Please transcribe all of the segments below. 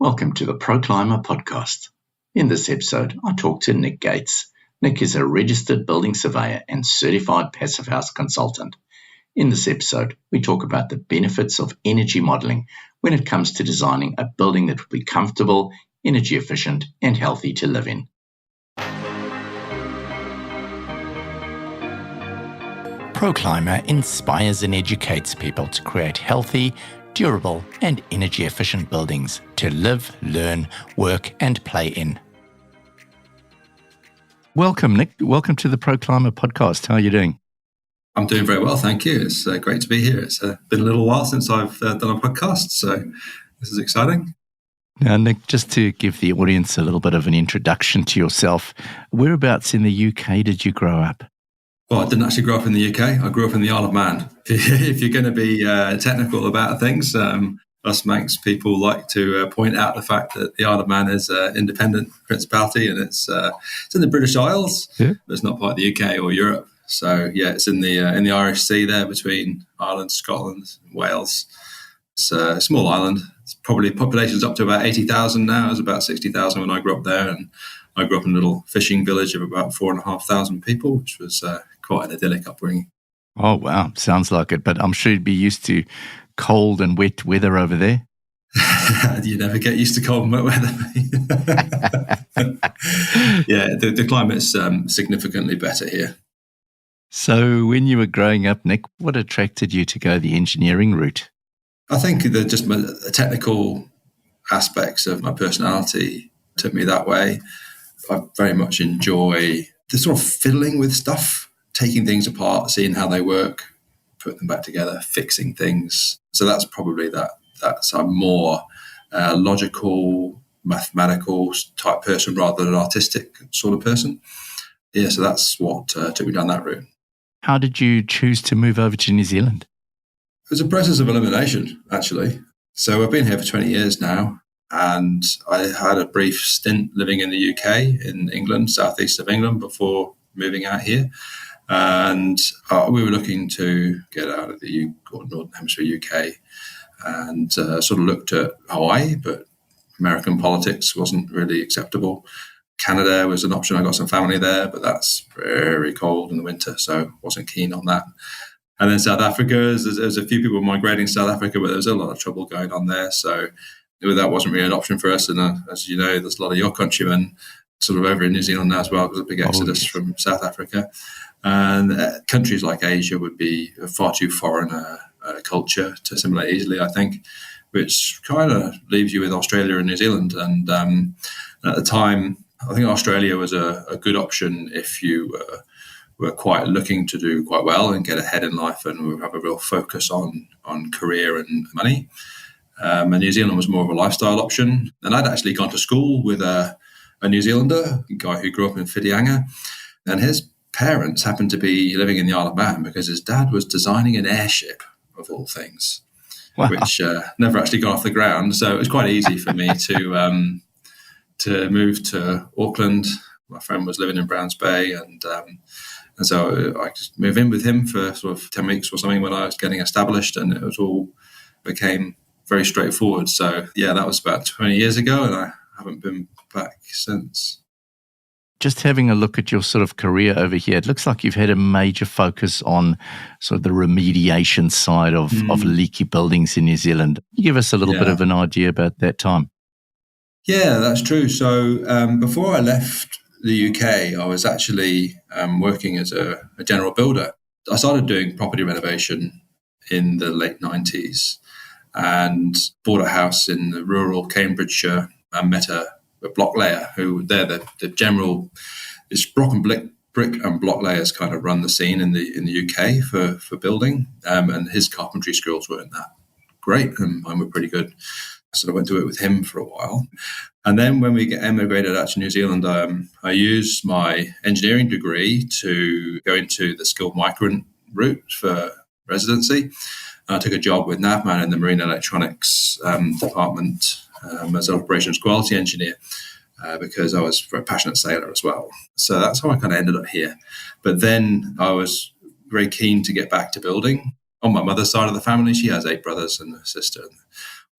Welcome to the Pro Clima Podcast. In this episode, I talk to Nick Gaites. Nick is a registered building surveyor and certified passive house consultant. In this episode, we talk about the benefits of energy modeling when it comes to designing a building that will be comfortable, energy efficient, and healthy to live in. Pro Clima inspires and educates people to create healthy, durable and energy-efficient buildings to live, learn, work and play in. Welcome, Nick. Welcome to the Pro Clima Podcast. How are you doing? I'm doing very well, thank you. It's great to be here. It's been a little while since I've done a podcast, so this is exciting. Now, Nick, just to give the audience a little bit of an introduction to yourself, whereabouts in the UK did you grow up? Well, I didn't actually grow up in the UK. I grew up in the Isle of Man. If you're going to be technical about things, us Manx people like to point out the fact that the Isle of Man is an independent principality and it's in the British Isles, but it's not part of the UK or Europe. So, yeah, it's in the Irish Sea there between Ireland, Scotland, and Wales. It's a small island. It's probably population's up to about 80,000 now. It was about 60,000 when I grew up there, and I grew up in a little fishing village of about 4,500 people, which was quite an idyllic upbringing. Oh, wow. Sounds like it. But I'm sure you'd be used to cold and wet weather over there. You never get used to cold and wet weather. Yeah, the climate's significantly better here. So when you were growing up, Nick, what attracted you to go the engineering route? I think that just the technical aspects of my personality took me that way. I very much enjoy the sort of fiddling with stuff, taking things apart, seeing how they work, putting them back together, fixing things. So that's probably that's a more logical, mathematical type person rather than an artistic sort of person. Yeah, so that's what took me down that route. How did you choose to move over to New Zealand? It was a process of elimination, actually. So I've been here for 20 years now, and I had a brief stint living in the UK, in England, southeast of England, before moving out here. And we were looking to get out of the Northern Hemisphere UK and sort of looked at Hawaii, but American politics wasn't really acceptable. Canada was an option. I got some family there, but that's very cold in the winter, so wasn't keen on that. And then South Africa, there's a few people migrating to South Africa, but there was a lot of trouble going on there. So that wasn't really an option for us. And as you know, there's a lot of your countrymen sort of over in New Zealand now as well, because of a big exodus from South Africa. And countries like Asia would be a far too foreign culture to assimilate easily, I think, which kind of leaves you with Australia and New Zealand. And at the time, I think Australia was a good option if you were quite looking to do quite well and get ahead in life and have a real focus on career and money. And New Zealand was more of a lifestyle option. And I'd actually gone to school with a New Zealander, a guy who grew up in Whitianga, and his parents happened to be living in the Isle of Man because his dad was designing an airship, of all things, which never actually got off the ground. So it was quite easy for me to move to Auckland. My friend was living in Browns Bay, and so I just moved in with him for sort of 10 weeks or something when I was getting established, and became very straightforward. So yeah, that was about 20 years ago, and I haven't been back since. Just having a look at your sort of career over here, it looks like you've had a major focus on sort of the remediation side of leaky buildings in New Zealand. Can you give us a little bit of an idea about that time? Yeah, that's true. So before I left the UK, I was actually working as a general builder. I started doing property renovation in the late 90s and bought a house in the rural Cambridgeshire and met a block layer who the general is brick and block layers kind of run the scene in the UK for building, and his carpentry skills weren't that great and mine were pretty good. So I went to it with him for a while. And then when we emigrated out to New Zealand, I used my engineering degree to go into the skilled migrant route for residency. I took a job with Navman in the marine electronics department as an operations quality engineer because I was a very passionate sailor as well. So that's how I kind of ended up here. But then I was very keen to get back to building. On my mother's side of the family, she has 8 brothers and a sister.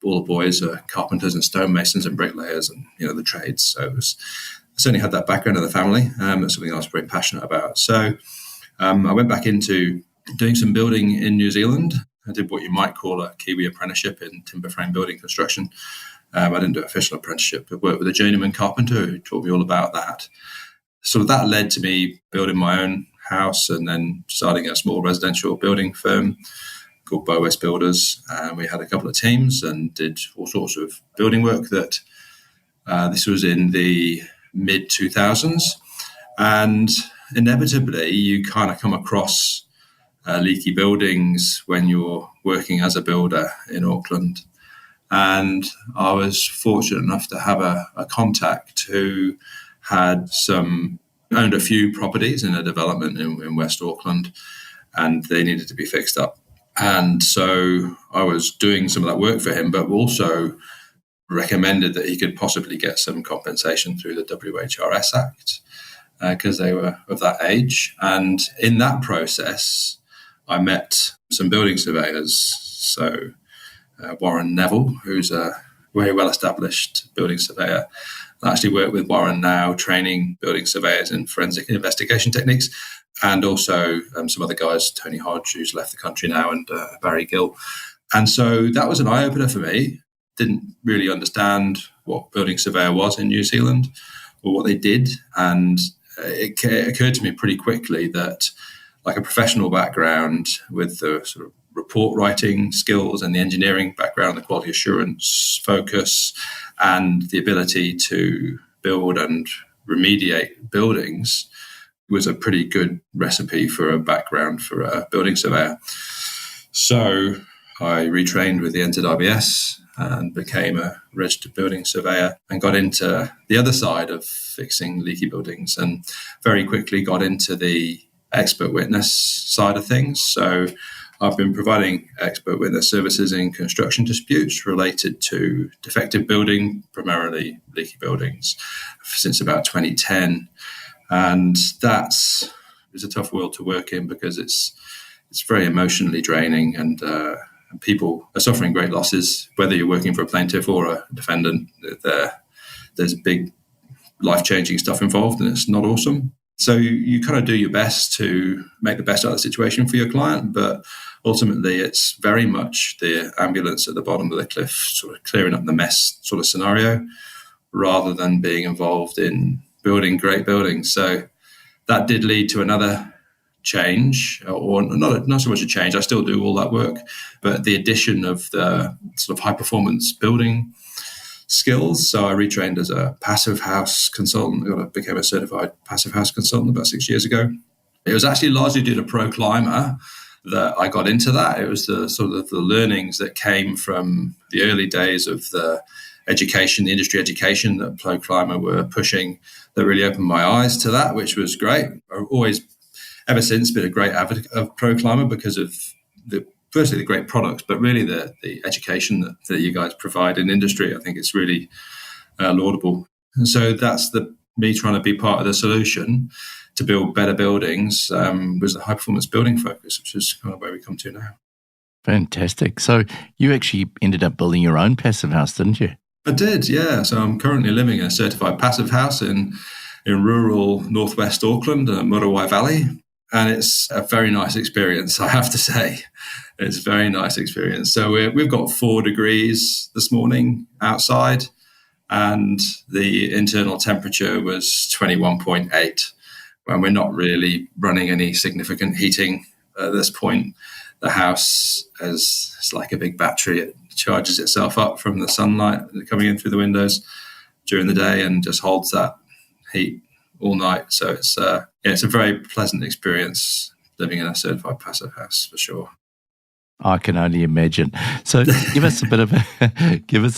all the boys are carpenters and stonemasons and bricklayers and, the trades. So I certainly had that background in the family. That's something I was very passionate about. So I went back into doing some building in New Zealand. I did what you might call a Kiwi apprenticeship in timber frame building construction. I didn't do an official apprenticeship. I worked with a journeyman carpenter who taught me all about that. Sort of that led to me building my own house and then starting a small residential building firm called Bow West Builders. We had a couple of teams and did all sorts of building work. This was in the mid-2000s. And inevitably, you kind of come across leaky buildings when you're working as a builder in Auckland. And I was fortunate enough to have a contact who owned a few properties in a development in West Auckland, and they needed to be fixed up. And so I was doing some of that work for him, but also recommended that he could possibly get some compensation through the WHRS Act because they were of that age. And in that process, I met some building surveyors. So Warren Neville, who's a very well-established building surveyor. I actually work with Warren now, training building surveyors in forensic investigation techniques, and also some other guys, Tony Hodge, who's left the country now, and Barry Gill. And so that was an eye-opener for me. Didn't really understand what building surveyor was in New Zealand or what they did. And it occurred to me pretty quickly that like a professional background with the sort of report writing skills and the engineering background, the quality assurance focus, and the ability to build and remediate buildings was a pretty good recipe for a background for a building surveyor. So I retrained with the NZIBS and became a registered building surveyor and got into the other side of fixing leaky buildings, and very quickly got into the expert witness side of things. So I've been providing expert witness services in construction disputes related to defective building, primarily leaky buildings, since about 2010. And it's a tough world to work in because it's very emotionally draining, and people are suffering great losses, whether you're working for a plaintiff or a defendant. There's big life-changing stuff involved, and it's not awesome. So you kind of do your best to make the best out of the situation for your client, but ultimately it's very much the ambulance at the bottom of the cliff, sort of clearing up the mess sort of scenario, rather than being involved in building great buildings. So that did lead to another change, or not so much a change. I still do all that work, but the addition of the sort of high performance building skills. So I retrained as a passive house consultant. I became a certified passive house consultant about 6 years ago. It was actually largely due to Pro Clima that I got into that. It was the sort of the learnings that came from the early days of the education, the industry education that Pro Clima were pushing, that really opened my eyes to that, which was great. I've always, ever since, been a great advocate of Pro Clima because of firstly the great products, but really the education that you guys provide in industry. I think it's really laudable. And so that's me trying to be part of the solution to build better buildings, was the high performance building focus, which is kind of where we come to now. Fantastic. So you actually ended up building your own passive house, didn't you? I did, yeah. So I'm currently living in a certified passive house in rural northwest Auckland, Muriwai Valley. And it's a very nice experience, I have to say. It's a very nice experience. So we've got 4 degrees this morning outside, and the internal temperature was 21.8. And we're not really running any significant heating at this point. The house is like a big battery. It charges itself up from the sunlight coming in through the windows during the day and just holds that heat all night. So it's a very pleasant experience living in a certified passive house for sure. I can only imagine. So give us a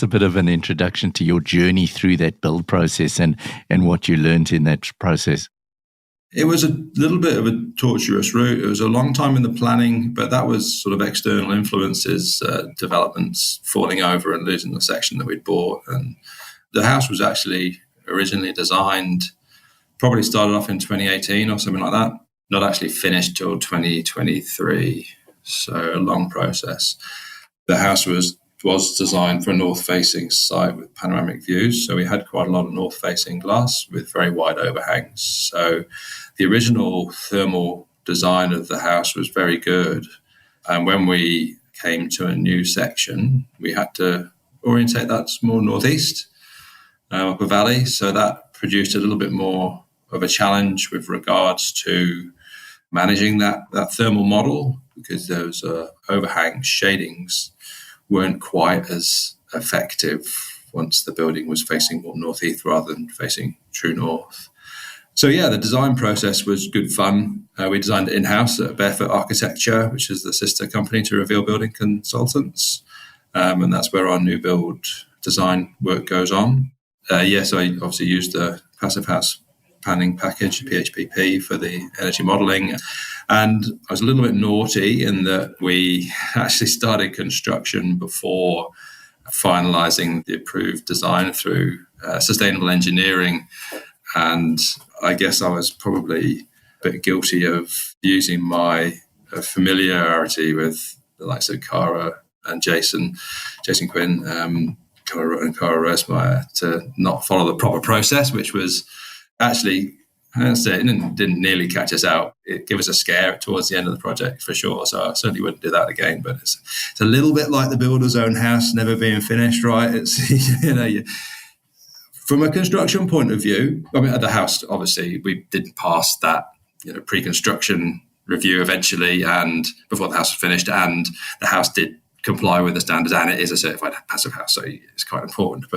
bit of an introduction to your journey through that build process and what you learned in that process. It was a little bit of a tortuous route. It was a long time in the planning, but that was sort of external influences, developments falling over and losing the section that we'd bought. And the house was actually originally designed, probably started off in 2018 or something like that, not actually finished till 2023. So a long process. The house was was designed for a north-facing site with panoramic views. So we had quite a lot of north-facing glass with very wide overhangs. So the original thermal design of the house was very good. And when we came to a new section, we had to orientate that more northeast, up a valley. So that produced a little bit more of a challenge with regards to managing that thermal model, because those overhang shadings weren't quite as effective once the building was facing more northeast rather than facing true north. So yeah, the design process was good fun. We designed it in-house at Barefoot Architecture, which is the sister company to Reveal Building Consultants. And that's where our new build design work goes on. Yes, I obviously used the Passive House planning package, PHPP, for the energy modelling. And I was a little bit naughty in that we actually started construction before finalising the approved design through sustainable engineering. And I guess I was probably a bit guilty of using my familiarity with the likes of Cara and Jason Quinn, and Cara Rosemeyer, to not follow the proper process, which was actually, it didn't nearly catch us out. It gave us a scare towards the end of the project for sure. So I certainly wouldn't do that again. But it's a little bit like the builder's own house never being finished, right? It's from a construction point of view. I mean, at the house, obviously, we didn't pass that pre-construction review eventually, and before the house was finished, and the house did comply with the standards, and it is a certified passive house, so it's quite important to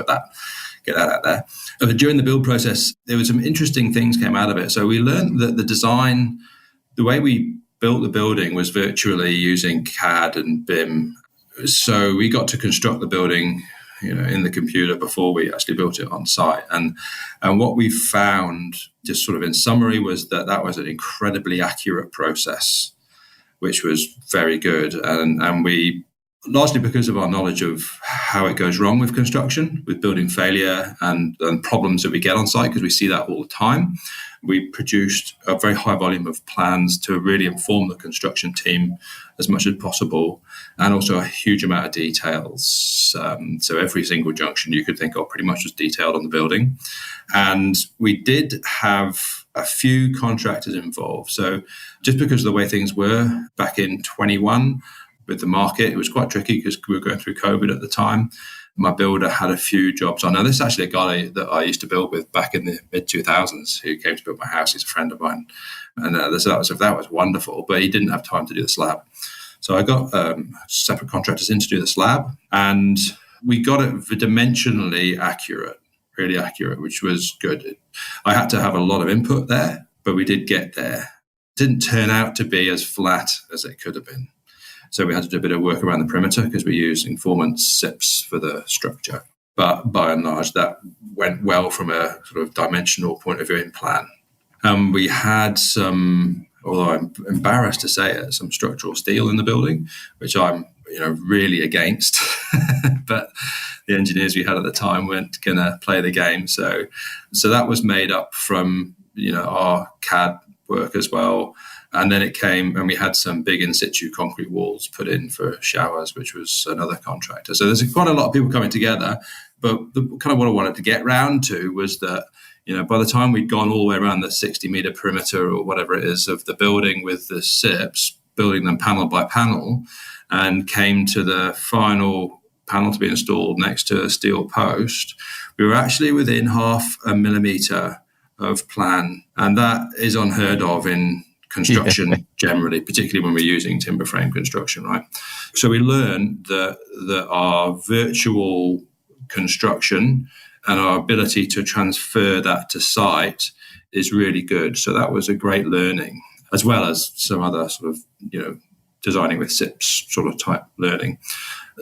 get that out there. But during the build process, there were some interesting things came out of it. So we learned that the design, the way we built the building was virtually using CAD and BIM. So we got to construct the building, in the computer before we actually built it on site. And what we found, just sort of in summary, was that was an incredibly accurate process, which was very good. And we, largely because of our knowledge of how it goes wrong with construction, with building failure and problems that we get on site, because we see that all the time, we produced a very high volume of plans to really inform the construction team as much as possible, and also a huge amount of details. So every single junction you could think of pretty much was detailed on the building. And we did have a few contractors involved. So just because of the way things were back in 21, with the market, it was quite tricky because we were going through COVID at the time. My builder had a few jobs on. Now, this is actually a guy that I used to build with back in the mid-2000s who came to build my house. He's a friend of mine. And so that was wonderful, but he didn't have time to do the slab. So I got separate contractors in to do the slab, and we got it dimensionally accurate, really accurate, which was good. I had to have a lot of input there, but we did get there. It didn't turn out to be as flat as it could have been. So we had to do a bit of work around the perimeter because we used informant SIPs for the structure. But by and large, that went well from a sort of dimensional point of view in plan. We had some, although I'm embarrassed to say it, some structural steel in the building, which I'm really against. But the engineers we had at the time weren't going to play the game. So that was made up from our CAD work as well. And then it came, and we had some big in situ concrete walls put in for showers, which was another contractor. So there's quite a lot of people coming together. But kind of what I wanted to get round to was that, by the time we'd gone all the way around the 60-meter perimeter or whatever it is of the building with the SIPs, building them panel by panel, and came to the final panel to be installed next to a steel post, we were actually within 0.5 millimeter of plan. And that is unheard of in construction generally, particularly when we're using timber frame construction, right? So we learned that our virtual construction and our ability to transfer that to site is really good. So that was a great learning, as well as some other sort of, designing with SIPs sort of type learning.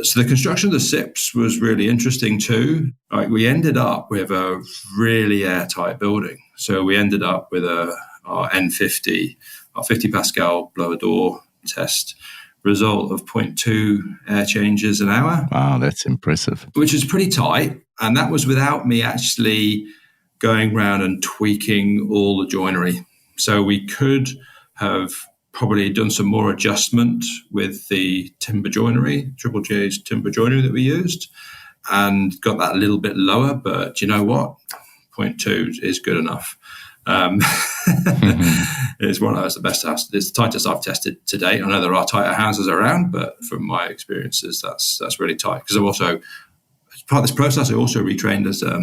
So the construction of the SIPs was really interesting too. We ended up with a really airtight building. So we ended up with our N50, our 50 Pascal blower door test result of 0.2 air changes an hour. Wow, that's impressive. Which is pretty tight. And that was without me actually going around and tweaking all the joinery. So we could have probably done some more adjustment with the timber joinery, Triple J's timber joinery that we used, and got that a little bit lower. But you know what? 0.2 is good enough. It's one of those, the best house. It's the tightest I've tested to date. I know there are tighter houses around, but from my experiences, that's really tight. Because I've also, as part of this process, I also retrained as a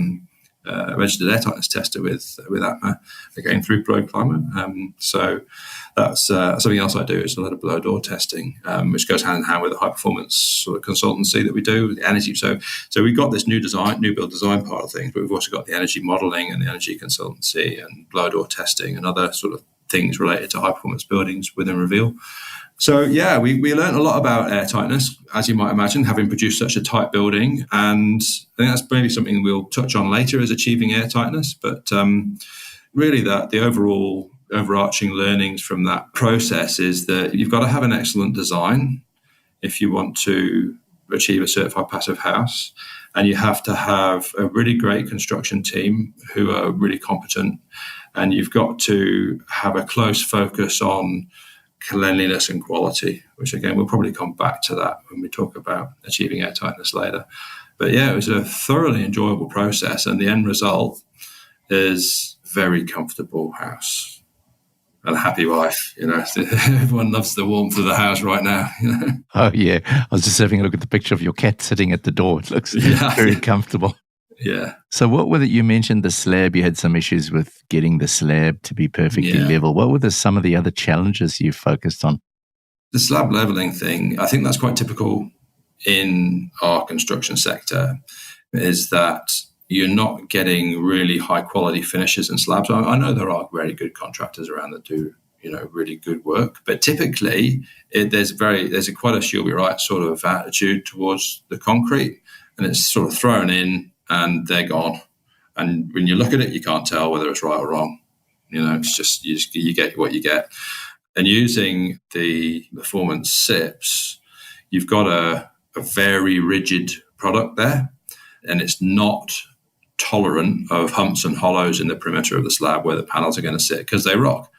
registered air tightness tester with ATMA, again through Pro Clima. So that's something else I do is a lot of below door testing, which goes hand in hand with the high performance sort of consultancy that we do with the energy. So we've got this new build design part of things, but we've also got the energy modelling and the energy consultancy and below door testing and other sort of things related to high performance buildings within Reveal. So yeah, we learned a lot about air tightness, as you might imagine, having produced such a tight building. And I think that's maybe something we'll touch on later, is achieving air tightness. But really the overarching learnings from that process is that you've got to have an excellent design if you want to achieve a certified passive house. And you have to have a really great construction team who are really competent. And you've got to have a close focus on cleanliness and quality, which again, we'll probably come back to that when we talk about achieving air tightness later. But yeah, it was a thoroughly enjoyable process, and the end result is a very comfortable house and a happy wife. You know, everyone loves the warmth of the house right now. You know? Oh yeah, I was just having a look at the picture of your cat sitting at the door. It looks very comfortable. Yeah. So what were you mentioned the slab, you had some issues with getting the slab to be perfectly level. What were some of the other challenges you focused on? The slab leveling thing, I think that's quite typical in our construction sector, is that you're not getting really high quality finishes and slabs. I know there are very good contractors around that do, really good work, but typically there's quite a she'll be right sort of attitude towards the concrete, and it's sort of thrown in and they're gone. And when you look at it, you can't tell whether it's right or wrong. It's just you get what you get. And using the performance SIPs, you've got a very rigid product there, and it's not tolerant of humps and hollows in the perimeter of the slab where the panels are going to sit, because they rock.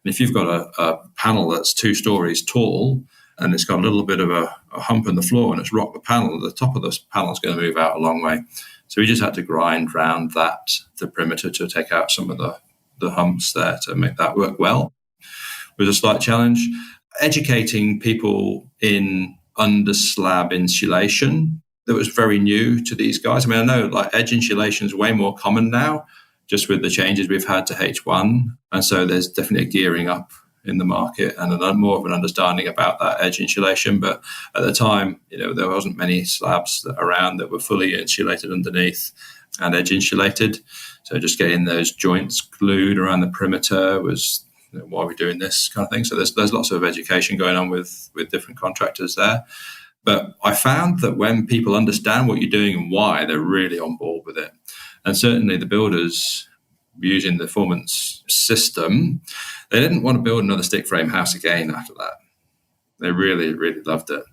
And if you've got a panel that's 2 stories tall and it's got a little bit of a hump in the floor and it's rocked the panel, the top of the panel is going to move out a long way. So we just had to grind round the perimeter to take out some of the humps there to make that work well. It was a slight challenge. Educating people in under slab insulation, that was very new to these guys. I mean, I know like edge insulation is way more common now, just with the changes we've had to H1. And so there's definitely a gearing up in the market and more of an understanding about that edge insulation. But at the time, there wasn't many slabs around that were fully insulated underneath and edge insulated. So just getting those joints glued around the perimeter was, why are we doing this kind of thing? So there's lots of education going on with different contractors there. But I found that when people understand what you're doing and why, they're really on board with it. And certainly the builders using the performance system, they didn't want to build another stick frame house again after that. They really, really loved it.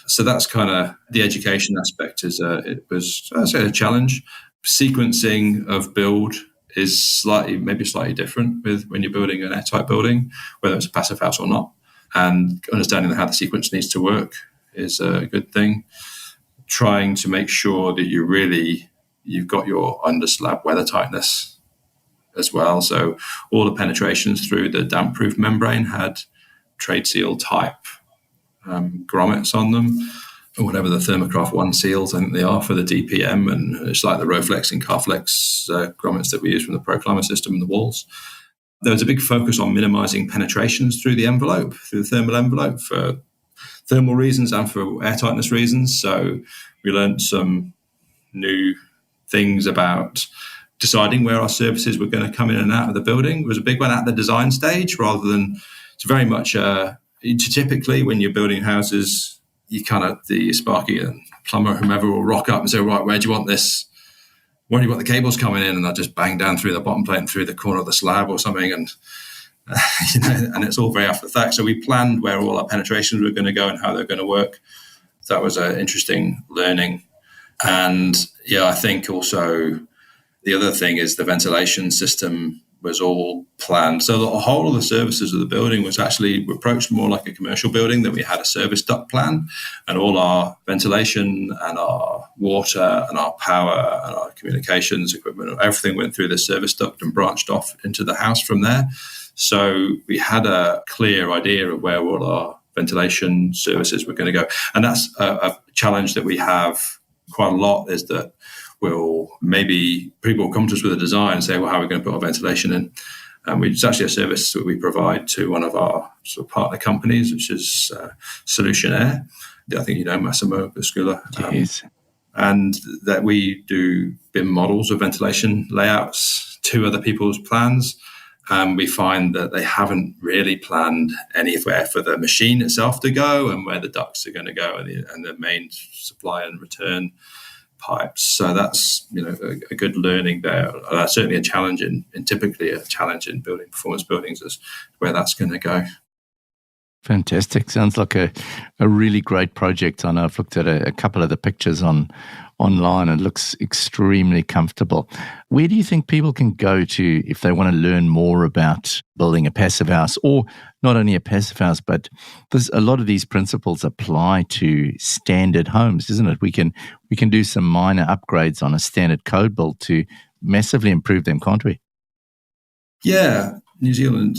So that's kind of the education aspect. It was, I'd say, a challenge. Sequencing of build is maybe slightly different with when you're building an airtight building, whether it's a passive house or not. And understanding how the sequence needs to work is a good thing. Trying to make sure that you've got your under slab weather tightness as well. So all the penetrations through the damp proof membrane had trade seal type grommets on them, or whatever the Thermocraft 1 seals I think they are for the DPM, and it's like the Rowflex and Carflex grommets that we use from the Pro Clima system in the walls. There was a big focus on minimizing penetrations through the thermal envelope, for thermal reasons and for air tightness reasons. So we learned some new things about deciding where our services were going to come in and out of the building. It was a big one at the design stage, rather than it's very much typically when you're building houses, you kind of the Sparky and plumber, whomever, will rock up and say, right, where do you want this? Where do you want the cables coming in? And they'll just bang down through the bottom plate and through the corner of the slab or something. And and it's all very after the fact. So we planned where all our penetrations were going to go and how they're going to work. That was an interesting learning. And yeah, I think also the other thing is the ventilation system was all planned. So the whole of the services of the building was actually approached more like a commercial building, that we had a service duct plan, and all our ventilation and our water and our power and our communications equipment, everything went through this service duct and branched off into the house from there. So we had a clear idea of where all our ventilation services were going to go. And that's a challenge that we have quite a lot, is that maybe people will come to us with a design and say, well, how are we going to put our ventilation in? And it's actually a service that we provide to one of our sort of partner companies, which is Solution Air. I think you know Massimo Biscula. Yes. And that we do BIM models of ventilation layouts to other people's plans. And we find that they haven't really planned anywhere for the machine itself to go and where the ducts are going to go and the main supply and return pipes. So that's a good learning there. Certainly a challenge typically a challenge in building performance buildings is where that's going to go. Fantastic. Sounds like a really great project. I know I've looked at a couple of the pictures online. It looks extremely comfortable. Where do you think people can go to if they want to learn more about building a passive house, or not only a passive house, but there's a lot of these principles apply to standard homes, isn't it? We can do some minor upgrades on a standard code build to massively improve them, can't we? Yeah. New Zealand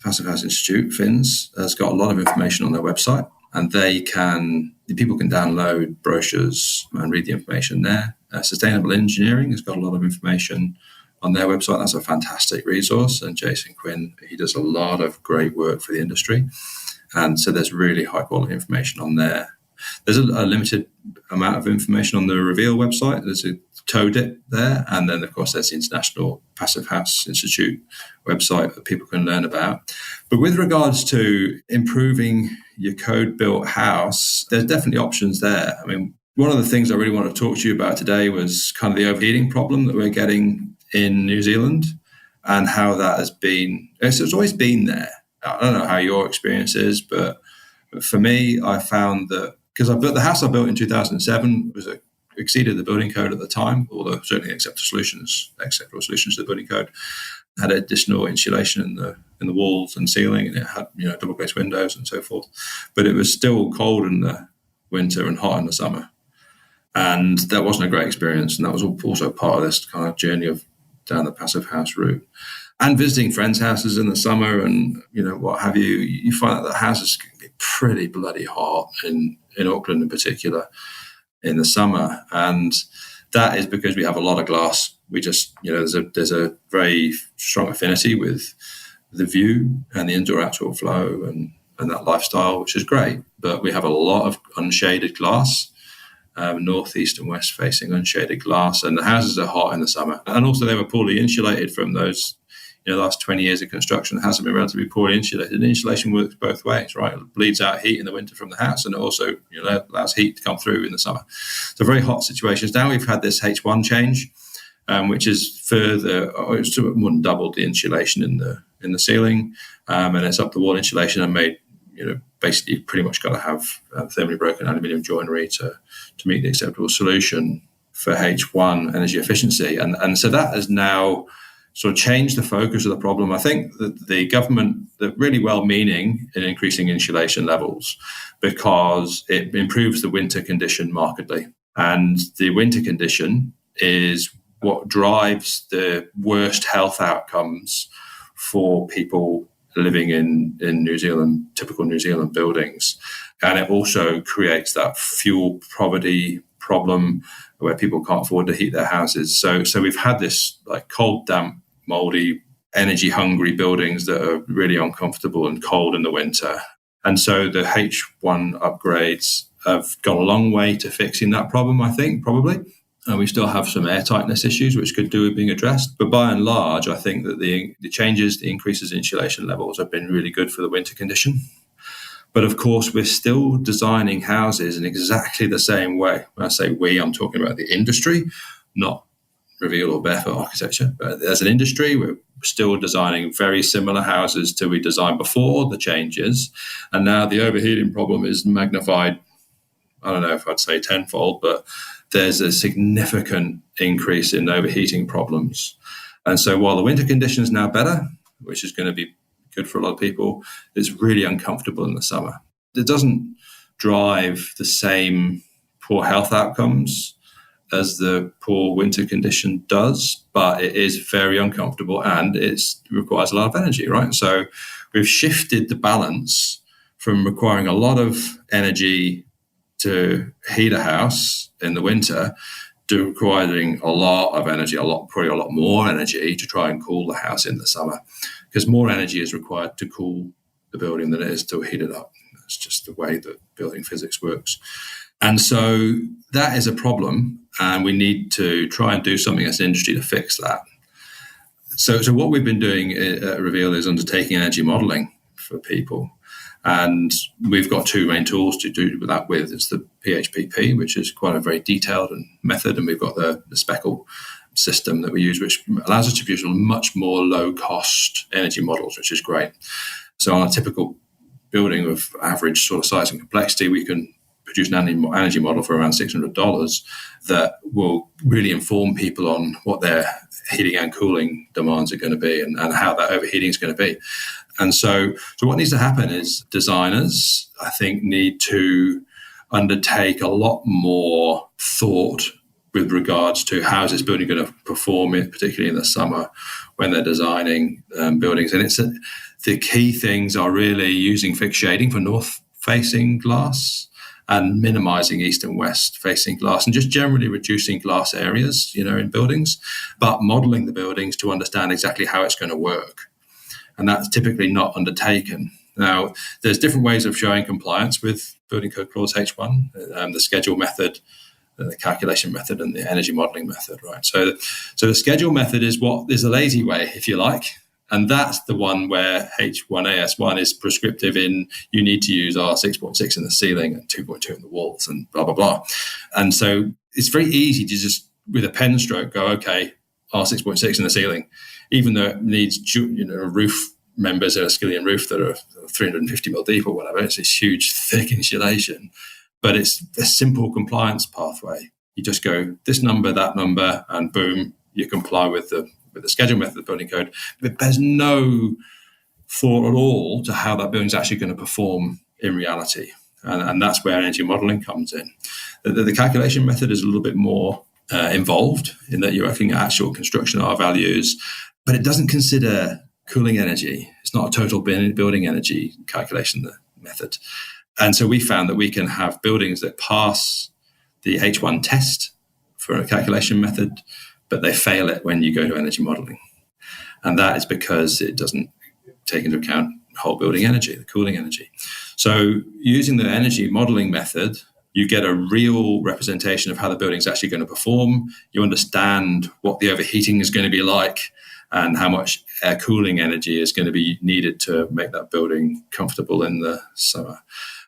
Passive House Institute, FINS, has got a lot of information on their website, and people can download brochures and read the information there. Sustainable Engineering has got a lot of information on their website. That's a fantastic resource. And Jason Quinn, he does a lot of great work for the industry. And so there's really high quality information on there. There's a limited amount of information on the Reveal website. There's a toe dip there. And then, of course, there's the International Passive House Institute website that people can learn about. But with regards to improving your code-built house, there's definitely options there. I mean, one of the things I really want to talk to you about today was kind of the overheating problem that we're getting in New Zealand and how that has been. It's always been there. I don't know how your experience is, but for me, I found that because the house I built in 2007 exceeded the building code at the time, although certainly acceptable solutions to the building code, had additional insulation in the walls and ceiling, and it had double glazed windows and so forth. But it was still cold in the winter and hot in the summer, and that wasn't a great experience. And that was also part of this kind of journey of down the passive house route. And visiting friends' houses in the summer and what have you, you find that the houses can be pretty bloody hot in Auckland in particular in the summer, and that is because we have a lot of glass. We just there's a very strong affinity with the view and the indoor-outdoor flow and that lifestyle, which is great. But we have a lot of unshaded glass, northeast and west facing unshaded glass, and the houses are hot in the summer. And also they were poorly insulated from those. The last 20 years of construction hasn't been relatively poorly insulated. And insulation works both ways, right? It bleeds out heat in the winter from the house, and it also allows heat to come through in the summer. So very hot situations. Now we've had this H1 change, which is further, it's more than doubled the insulation in the ceiling, and it's up the wall insulation and made basically pretty much got to have thermally broken aluminium joinery to meet the acceptable solution for H1 energy efficiency, and so that has now sort of change the focus of the problem. I think that the government, they're really well-meaning in increasing insulation levels because it improves the winter condition markedly. And the winter condition is what drives the worst health outcomes for people living in New Zealand, typical New Zealand buildings. And it also creates that fuel poverty problem where people can't afford to heat their houses. So we've had this like cold, damp, moldy, energy-hungry buildings that are really uncomfortable and cold in the winter. And so the H1 upgrades have gone a long way to fixing that problem, I think, probably. And we still have some air tightness issues, which could do with being addressed. But by and large, I think that the changes, the increases in insulation levels have been really good for the winter condition. But of course, we're still designing houses in exactly the same way. When I say we, I'm talking about the industry, not Reveal or Barefoot Architecture. But as an industry, we're still designing very similar houses to we designed before the changes. And now the overheating problem is magnified, I don't know if I'd say tenfold, but there's a significant increase in overheating problems. And so while the winter condition is now better, which is going to be good for a lot of people, it's really uncomfortable in the summer. It doesn't drive the same poor health outcomes as the poor winter condition does, but it is very uncomfortable and it requires a lot of energy, right? So we've shifted the balance from requiring a lot of energy to heat a house in the winter to requiring a lot of energy, probably a lot more energy to try and cool the house in the summer, because more energy is required to cool the building than it is to heat it up. It's just the way that building physics works. And so that is a problem, and we need to try and do something as an industry to fix that. So what we've been doing at Reveal is undertaking energy modeling for people. And we've got two main tools to do that with. It's the PHPP, which is quite a very detailed method, and we've got the Speckle system that we use, which allows us to produce much more low-cost energy models, which is great. So on a typical building of average sort of size and complexity, we can produce an energy model for around $600 that will really inform people on what their heating and cooling demands are going to be and how that overheating is going to be. And so what needs to happen is designers, I think, need to undertake a lot more thought with regards to how is this building going to perform, particularly in the summer when they're designing buildings. And the key things are really using fixed shading for north-facing glass and minimizing east and west-facing glass, and just generally reducing glass areas, in buildings, but modeling the buildings to understand exactly how it's going to work. And that's typically not undertaken. Now, there's different ways of showing compliance with Building Code Clause H1, the schedule method, the calculation method, and the energy modeling method, right? So the schedule method is what is the lazy way, if you like. And that's the one where H1AS1 is prescriptive in you need to use R6.6 in the ceiling and 2.2 in the walls and blah, blah, blah. And so it's very easy to just, with a pen stroke, go, okay, R6.6 in the ceiling, even though it needs roof members at a skillion roof that are 350 mil deep or whatever. It's this huge, thick insulation. But it's a simple compliance pathway. You just go this number, that number, and boom, you comply with the schedule method of the building code. But there's no thought at all to how that building's actually going to perform in reality. And that's where energy modeling comes in. The calculation method is a little bit more involved in that you're looking at actual construction R values, but it doesn't consider cooling energy. It's not a total building energy calculation method. And so we found that we can have buildings that pass the H1 test for a calculation method, but they fail it when you go to energy modeling. And that is because it doesn't take into account whole building energy, the cooling energy. So using the energy modeling method, you get a real representation of how the building is actually going to perform. You understand what the overheating is going to be like and how much air cooling energy is going to be needed to make that building comfortable in the summer.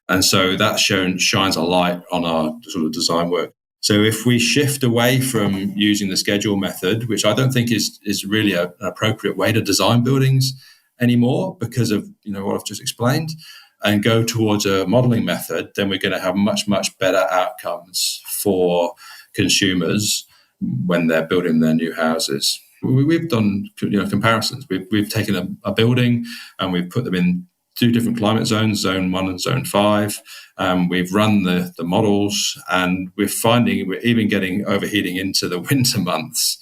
And so that shines a light on our sort of design work. So if we shift away from using the schedule method, which I don't think is really an appropriate way to design buildings anymore because of what I've just explained, and go towards a modeling method, then we're going to have much, much better outcomes for consumers when they're building their new houses. We've done comparisons. We've taken a building and we've put them in two different climate zones, Zone 1 and Zone 5. We've run the models, and we're finding we're even getting overheating into the winter months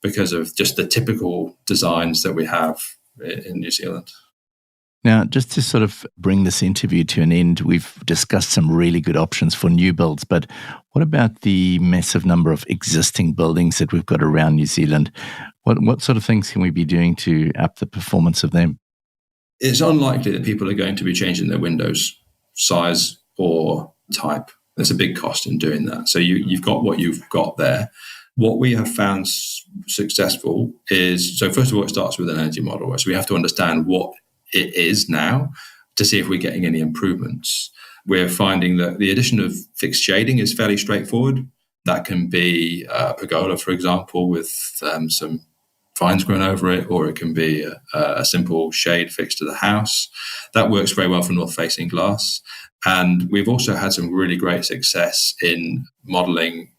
because of just the typical designs that we have in New Zealand. Now, just to sort of bring this interview to an end, we've discussed some really good options for new builds, but what about the massive number of existing buildings that we've got around New Zealand? What sort of things can we be doing to up the performance of them? It's unlikely that people are going to be changing their windows size or type. There's a big cost in doing that. So you've got what you've got there. What we have found successful is, so first of all, it starts with an energy model. So we have to understand what it is now to see if we're getting any improvements. We're finding that the addition of fixed shading is fairly straightforward. That can be a pergola, for example, with some vines grown over it, or it can be a simple shade fixed to the house. That works very well for north-facing glass. And we've also had some really great success in modelling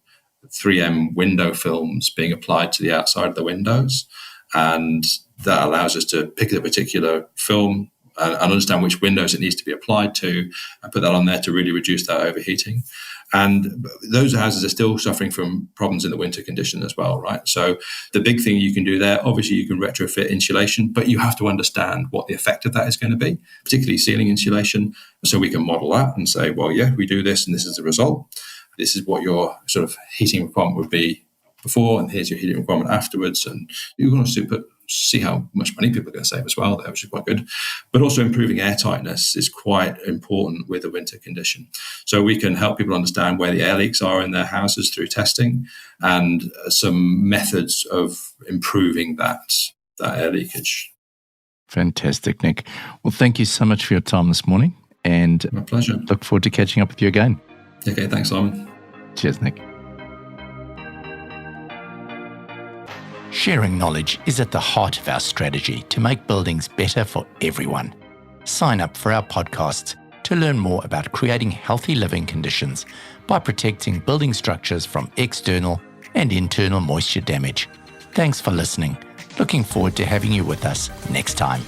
3M window films being applied to the outside of the windows. And that allows us to pick a particular film and understand which windows it needs to be applied to and put that on there to really reduce that overheating. And those houses are still suffering from problems in the winter condition as well, right? So the big thing you can do there, obviously you can retrofit insulation, but you have to understand what the effect of that is going to be, particularly ceiling insulation. So we can model that and say, well, yeah, we do this and this is the result. This is what your sort of heating requirement would be before, and here's your heating requirement afterwards. And you can also see how much money people are going to save as well, which is quite good. But also improving airtightness is quite important with a winter condition. So we can help people understand where the air leaks are in their houses through testing and some methods of improving that air leakage. Fantastic, Nick. Well, thank you so much for your time this morning, and my pleasure. Look forward to catching up with you again. Okay, thanks, Simon. Cheers, Nick. Sharing knowledge is at the heart of our strategy to make buildings better for everyone. Sign up for our podcasts to learn more about creating healthy living conditions by protecting building structures from external and internal moisture damage. Thanks for listening. Looking forward to having you with us next time.